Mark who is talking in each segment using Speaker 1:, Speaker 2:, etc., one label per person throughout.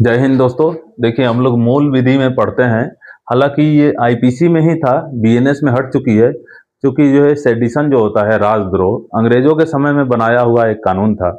Speaker 1: जय हिंद दोस्तों। देखिए, हम लोग मूल विधि में पढ़ते हैं। हालांकि ये आईपीसी में ही था, बीएनएस में हट चुकी है। क्योंकि जो है सेडिशन जो होता है, राजद्रोह, अंग्रेजों के समय में बनाया हुआ एक कानून था।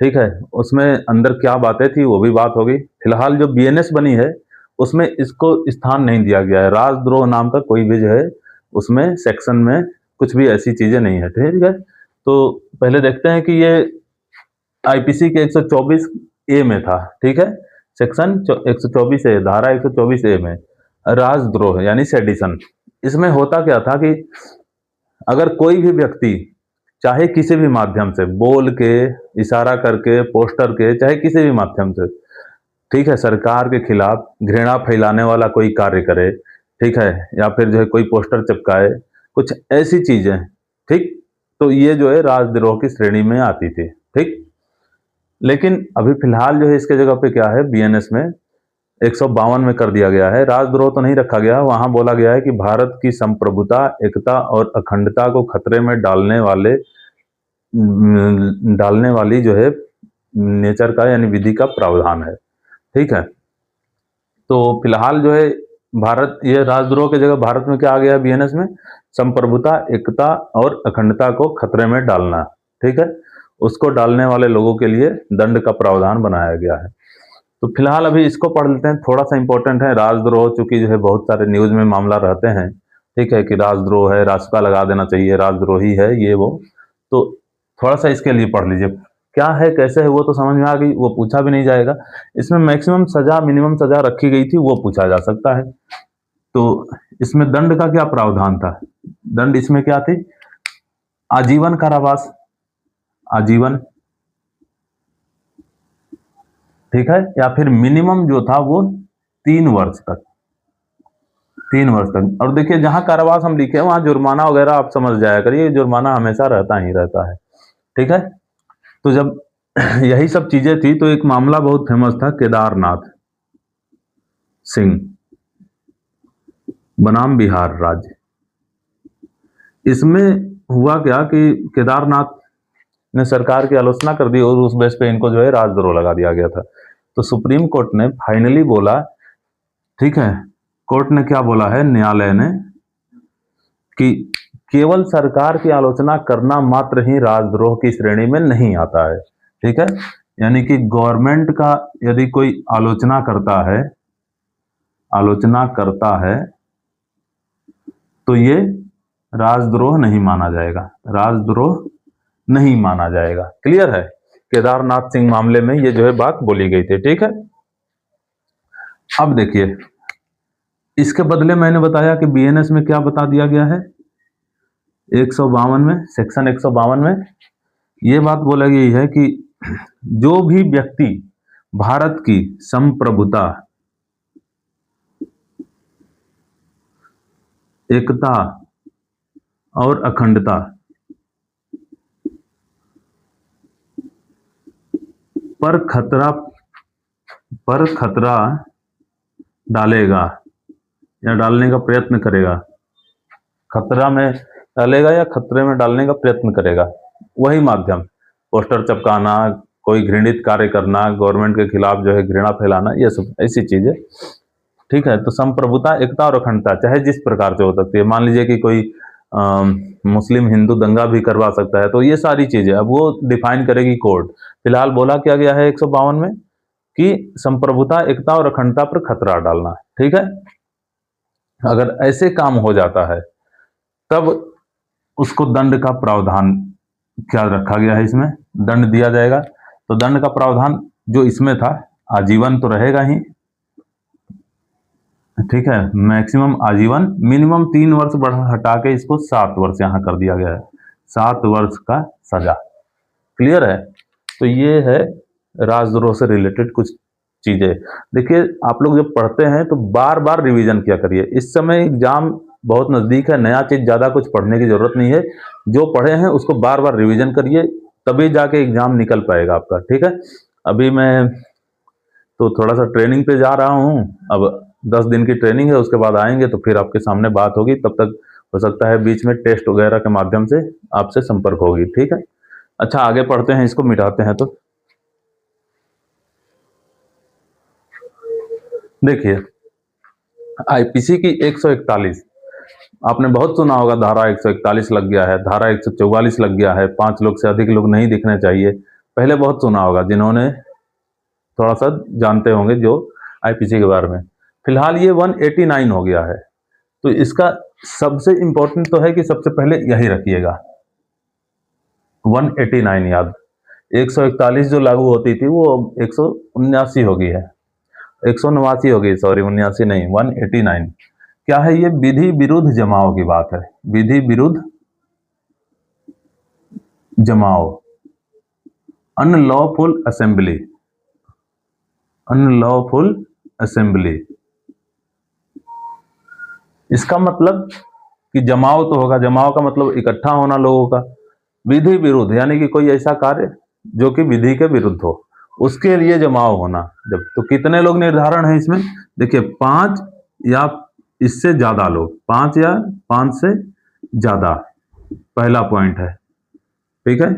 Speaker 1: ठीक है, उसमें अंदर क्या बातें थी वो भी बात होगी। फिलहाल जो बीएनएस बनी है उसमें इसको स्थान नहीं दिया गया है। राजद्रोह नाम का कोई भी जो है उसमें सेक्शन में कुछ भी ऐसी चीजें नहीं है। ठीक है, तो पहले देखते हैं कि ये आईपीसी के 124 ए में था। ठीक है, सेक्शन 124 ए, धारा 124 ए में राजद्रोह यानी सेडिशन। इसमें होता क्या था कि अगर कोई भी व्यक्ति चाहे किसी भी माध्यम से, बोल के, इशारा करके, पोस्टर के, चाहे किसी भी माध्यम से, ठीक है, सरकार के खिलाफ घृणा फैलाने वाला कोई कार्य करे, ठीक है, या फिर जो है कोई पोस्टर चिपकाए, कुछ ऐसी चीजें, ठीक, तो ये जो है राजद्रोह की श्रेणी में आती थी। ठीक, लेकिन अभी फिलहाल जो है इसके जगह पे क्या है, बीएनएस में 152 में कर दिया गया है। राजद्रोह तो नहीं रखा गया, वहां बोला गया है कि भारत की संप्रभुता, एकता और अखंडता को खतरे में डालने वाली जो है नेचर का यानी विधि का प्रावधान है। ठीक है, तो फिलहाल जो है भारत, ये राजद्रोह की जगह भारत में क्या आ गया है बीएनएस में, संप्रभुता, एकता और अखंडता को खतरे में डालना। ठीक है, उसको डालने वाले लोगों के लिए दंड का प्रावधान बनाया गया है। तो फिलहाल अभी इसको पढ़ लेते हैं, थोड़ा सा इंपॉर्टेंट है। राजद्रोह चूंकि जो है बहुत सारे न्यूज में मामला रहते हैं, ठीक है, कि राजद्रोह है, रास्ता लगा देना चाहिए, राजद्रोही है, ये वो। तो थोड़ा सा इसके लिए पढ़ लीजिए, क्या है कैसे है वो तो समझ में आ गई, वो पूछा भी नहीं जाएगा। इसमें मैक्सिमम सजा, मिनिमम सजा रखी गई थी, वो पूछा जा सकता है। तो इसमें दंड का क्या प्रावधान था? दंड इसमें क्या थी? आजीवन कारावास, आजीवन, ठीक है, या फिर मिनिमम जो था वो 3 वर्ष तक, 3 वर्ष तक। और देखिए, जहां कारावास हम लिखे हैं वहां जुर्माना वगैरह आप समझ जाया करिए, जुर्माना हमेशा रहता ही रहता है। ठीक है, तो जब यही सब चीजें थी तो एक मामला बहुत फेमस था, केदारनाथ सिंह बनाम बिहार राज्य। इसमें हुआ क्या कि केदारनाथ ने सरकार की आलोचना कर दी और उस बेस पे इनको जो है राजद्रोह लगा दिया गया था। तो सुप्रीम कोर्ट ने फाइनली बोला, ठीक है, कोर्ट ने क्या बोला है, न्यायालय ने, कि केवल सरकार की आलोचना करना मात्र ही राजद्रोह की श्रेणी में नहीं आता है। ठीक है, यानी कि गवर्नमेंट का यदि कोई आलोचना करता है तो ये राजद्रोह नहीं माना जाएगा, राजद्रोह नहीं माना जाएगा। क्लियर है? केदारनाथ सिंह मामले में ये जो है बात बोली गई थी। ठीक है, अब देखिए, इसके बदले मैंने बताया कि बीएनएस में क्या बता दिया गया है, 152 में, सेक्शन 152 में ये बात बोला गई है कि जो भी व्यक्ति भारत की संप्रभुता, एकता और अखंडता पर खतरा डालेगा या डालने का प्रयत्न करेगा, खतरा में डालेगा या खतरे में डालने का प्रयत्न करेगा, वही माध्यम, पोस्टर चिपकाना, कोई घृणित कार्य करना, गवर्नमेंट के खिलाफ जो है घृणा फैलाना, ये सब ऐसी चीजें। ठीक है, तो संप्रभुता, एकता और अखंडता चाहे जिस प्रकार से हो सकती है। मान लीजिए कि कोई मुस्लिम हिंदू दंगा भी करवा सकता है, तो ये सारी चीजें अब वो डिफाइन करेगी कोर्ट। फिलहाल बोला क्या गया है 152 में कि संप्रभुता, एकता और अखंडता पर खतरा डालना। ठीक है, अगर ऐसे काम हो जाता है तब उसको दंड का प्रावधान क्या रखा गया है, इसमें दंड दिया जाएगा। तो दंड का प्रावधान जो इसमें था, आजीवन तो रहेगा ही, ठीक है, मैक्सिमम आजीवन, मिनिमम 3 वर्ष बढ़ा हटा के इसको 7 वर्ष यहां कर दिया गया है, 7 वर्ष का सजा। क्लियर है? तो ये है राजद्रोह से रिलेटेड कुछ चीजें। देखिए, आप लोग जब पढ़ते हैं तो बार बार रिवीजन किया करिए। इस समय एग्जाम बहुत नजदीक है, नया चीज ज्यादा कुछ पढ़ने की जरूरत नहीं है। जो पढ़े हैं उसको बार बार रिवीजन करिए, तभी जाके एग्जाम निकल पाएगा आपका। ठीक है, अभी मैं तो थोड़ा सा ट्रेनिंग पे जा रहा हूँ, अब 10 दिन की ट्रेनिंग है, उसके बाद आएंगे तो फिर आपके सामने बात होगी। तब तक हो सकता है बीच में टेस्ट वगैरह के माध्यम से आपसे संपर्क होगी। ठीक है, अच्छा आगे पढ़ते हैं, इसको मिटाते हैं। तो देखिए आईपीसी की 141 आपने बहुत सुना होगा, धारा 141 लग गया है, धारा 144 लग गया है, 5 लोग से अधिक लोग नहीं दिखने चाहिए, पहले बहुत सुना होगा जिन्होंने थोड़ा सा जानते होंगे जो आईपीसी के बारे में। फिलहाल ये 189 हो गया है, तो इसका सबसे इंपॉर्टेंट तो है कि सबसे पहले यही रखिएगा 189 याद। 141 जो लागू होती थी वो 179 हो गई है, 189 हो गई, सॉरी 79 नहीं 189। क्या है ये? विधि विरुद्ध जमाव की बात है, विधि विरुद्ध जमाव, अनलॉफुल असेंबली, अनलॉफुल असेंबली। इसका मतलब कि जमाव तो होगा, जमाव का मतलब इकट्ठा होना लोगों का, विधि विरुद्ध यानी कि कोई ऐसा कार्य जो कि विधि के विरुद्ध हो, उसके लिए जमाव होना। जब तो कितने लोग निर्धारण है इसमें? देखिए 5 या इससे ज्यादा लोग, 5 या 5 से ज्यादा, पहला पॉइंट है, ठीक है।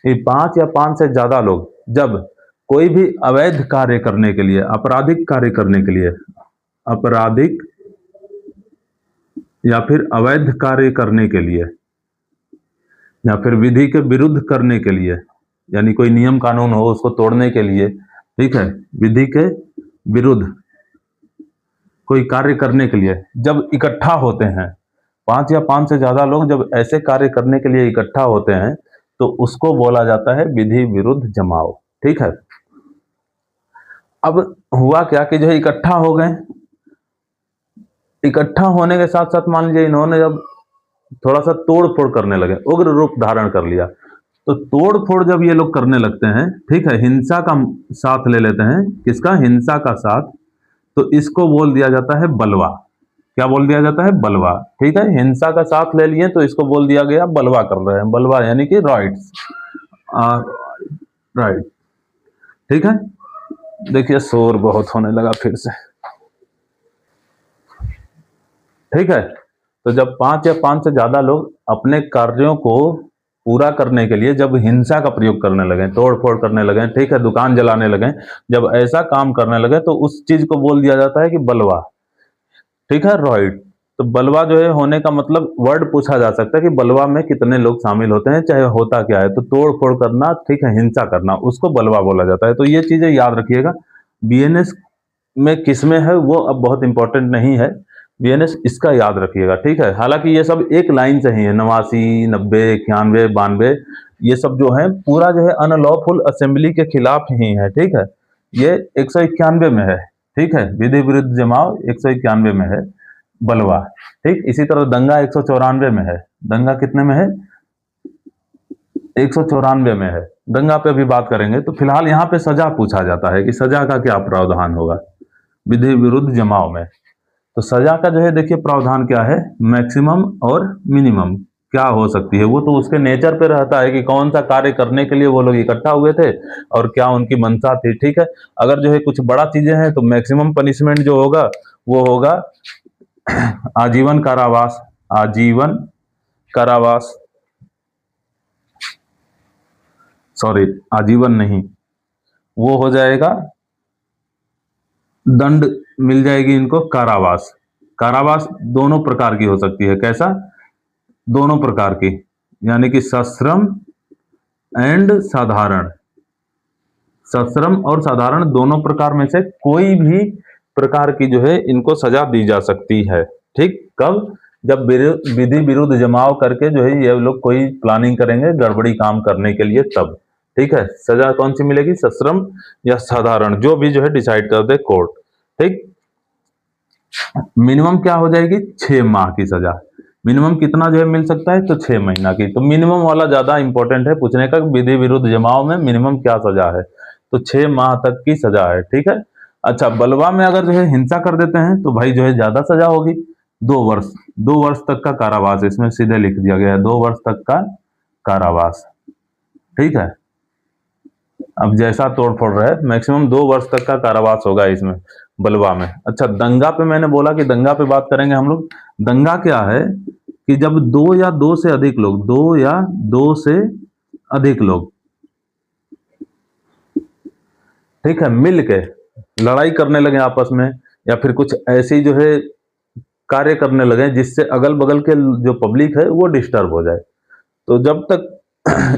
Speaker 1: ये 5 या 5 से ज्यादा लोग जब कोई भी अवैध कार्य करने के लिए, आपराधिक कार्य करने के लिए, आपराधिक या फिर अवैध कार्य करने के लिए या फिर विधि के विरुद्ध करने के लिए, यानी कोई नियम कानून हो उसको तोड़ने के लिए, ठीक है, विधि के विरुद्ध कोई कार्य करने के लिए जब इकट्ठा होते हैं, 5 या 5 से ज्यादा लोग जब ऐसे कार्य करने के लिए इकट्ठा होते हैं तो उसको बोला जाता है विधि विरुद्ध जमाव, ठीक है। अब हुआ क्या कि जो है इकट्ठा हो गए, इकट्ठा होने के साथ साथ मान लीजिए इन्होंने जब थोड़ा सा तोड़ फोड़ करने लगे, उग्र रूप धारण कर लिया, तो तोड़ फोड़ जब ये लोग करने लगते हैं, ठीक है, हिंसा का साथ ले लेते हैं, किसका? हिंसा का साथ, तो इसको बोल दिया जाता है बलवा। क्या बोल दिया जाता है? बलवा, ठीक है। हिंसा का साथ ले लिए तो इसको बोल दिया गया बलवा कर रहे हैं, बलवा यानी कि राइट्स, राइट, ठीक है। देखिए शोर बहुत होने लगा फिर से, ठीक है। तो जब 5 या 5 से ज्यादा लोग अपने कार्यों को पूरा करने के लिए जब हिंसा का प्रयोग करने लगे, तोड़ फोड़ करने लगे, ठीक है, दुकान जलाने लगे, जब ऐसा काम करने लगे तो उस चीज को बोल दिया जाता है कि बलवा, ठीक है, राइट। तो बलवा जो है होने का मतलब वर्ड पूछा जा सकता है कि बलवा में कितने लोग शामिल होते हैं, चाहे होता क्या है, तो तोड़ फोड़ करना, ठीक है, हिंसा करना, उसको बलवा बोला जाता है। तो ये चीजें याद रखिएगा। बीएनएस में किस में है वो अब बहुत इंपॉर्टेंट नहीं है, बीएनएस इसका याद रखिएगा, ठीक है। हालांकि ये सब एक लाइन से ही है, 89, 90, 91, 92, ये सब जो है पूरा जो है अनलॉफुल असेंबली के खिलाफ ही है, ठीक है। ये 191 में है, ठीक है, विधि विरुद्ध जमाव 191 में है, बलवा, ठीक। इसी तरह दंगा 194 में है, दंगा कितने में है? 194 में है। दंगा पे भी बात करेंगे। तो फिलहाल यहाँ पे सजा पूछा जाता है कि सजा का क्या प्रावधान होगा विधि विरुद्ध जमाव में। तो सजा का जो है देखिए प्रावधान क्या है, मैक्सिमम और मिनिमम क्या हो सकती है, वो तो उसके नेचर पे रहता है कि कौन सा कार्य करने के लिए वो लोग इकट्ठा हुए थे और क्या उनकी मंशा थी, ठीक है। अगर जो है कुछ बड़ा चीजें हैं तो मैक्सिमम पनिशमेंट जो होगा वो होगा आजीवन कारावास, आजीवन कारावास, सॉरी आजीवन नहीं, वो हो जाएगा दंड, मिल जाएगी इनको कारावास। कारावास दोनों प्रकार की हो सकती है, कैसा? दोनों प्रकार की, यानी कि सश्रम एंड साधारण, सश्रम और साधारण दोनों प्रकार में से कोई भी प्रकार की जो है इनको सजा दी जा सकती है, ठीक। कब? जब विधि विरुद्ध जमाव करके जो है ये लोग कोई प्लानिंग करेंगे गड़बड़ी काम करने के लिए, तब, ठीक है। सजा कौन सी मिलेगी? सश्रम या साधारण, जो भी जो है डिसाइड कर दे कोर्ट, ठीक। मिनिमम क्या हो जाएगी? 6 माह की सजा। मिनिमम कितना जो है मिल सकता है? तो 6 महीना की। तो मिनिमम वाला ज्यादा इंपॉर्टेंट है पूछने का, विधि विरुद्ध जमाव में मिनिमम क्या सजा है, तो 6 माह तक की सजा है, ठीक है। अच्छा, बलवा में अगर जो है हिंसा कर देते हैं तो भाई जो है ज्यादा सजा होगी, 2 वर्ष, 2 वर्ष तक का कारावास, इसमें सीधे लिख दिया गया है 2 वर्ष तक का कारावास, ठीक है। अब जैसा तोड़ फोड़ रहा है, मैक्सिमम 2 वर्ष तक का कारावास होगा इसमें, बलवा में। अच्छा, दंगा पे मैंने बोला कि दंगा पे बात करेंगे हम लोग। दंगा क्या है कि जब 2 या 2 से अधिक लोग, 2 या 2 से अधिक लोग, ठीक है, मिलके लड़ाई करने लगे आपस में, या फिर कुछ ऐसी जो है कार्य करने लगे जिससे अगल बगल के जो पब्लिक है वो डिस्टर्ब हो जाए। तो जब तक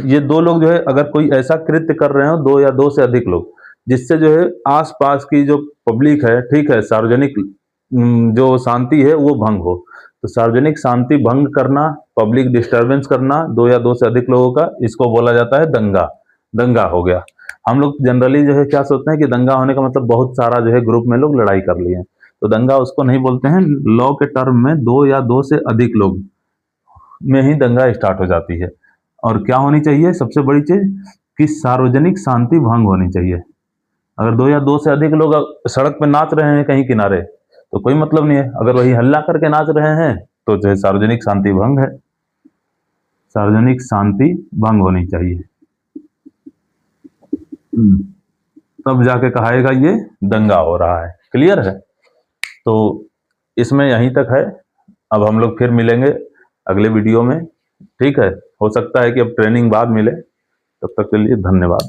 Speaker 1: ये दो लोग जो है अगर कोई ऐसा कृत्य कर रहे हो, दो या दो से अधिक लोग, जिससे जो है आसपास की जो पब्लिक है, ठीक है, सार्वजनिक जो शांति है वो भंग हो, तो सार्वजनिक शांति भंग करना, पब्लिक डिस्टरबेंस करना दो या दो से अधिक लोगों का, इसको बोला जाता है दंगा। दंगा हो गया। हम लोग जनरली जो है क्या सोचते हैं कि दंगा होने का मतलब बहुत सारा जो है ग्रुप में लोग लड़ाई कर लिए, तो दंगा उसको नहीं बोलते हैं। लॉ के टर्म में दो या दो से अधिक लोग में ही दंगा स्टार्ट हो जाती है। और क्या होनी चाहिए सबसे बड़ी चीज, कि सार्वजनिक शांति भंग होनी चाहिए। अगर दो या दो से अधिक लोग सड़क पे नाच रहे हैं कहीं किनारे, तो कोई मतलब नहीं है। अगर वही हल्ला करके नाच रहे हैं तो जो है सार्वजनिक शांति भंग है। सार्वजनिक शांति भंग होनी चाहिए, तब जाके कहाएगा ये दंगा हो रहा है। क्लियर है? तो इसमें यहीं तक है। अब हम लोग फिर मिलेंगे अगले वीडियो में, ठीक है। हो सकता है कि अब ट्रेनिंग बाद मिले, तब तक के लिए धन्यवाद।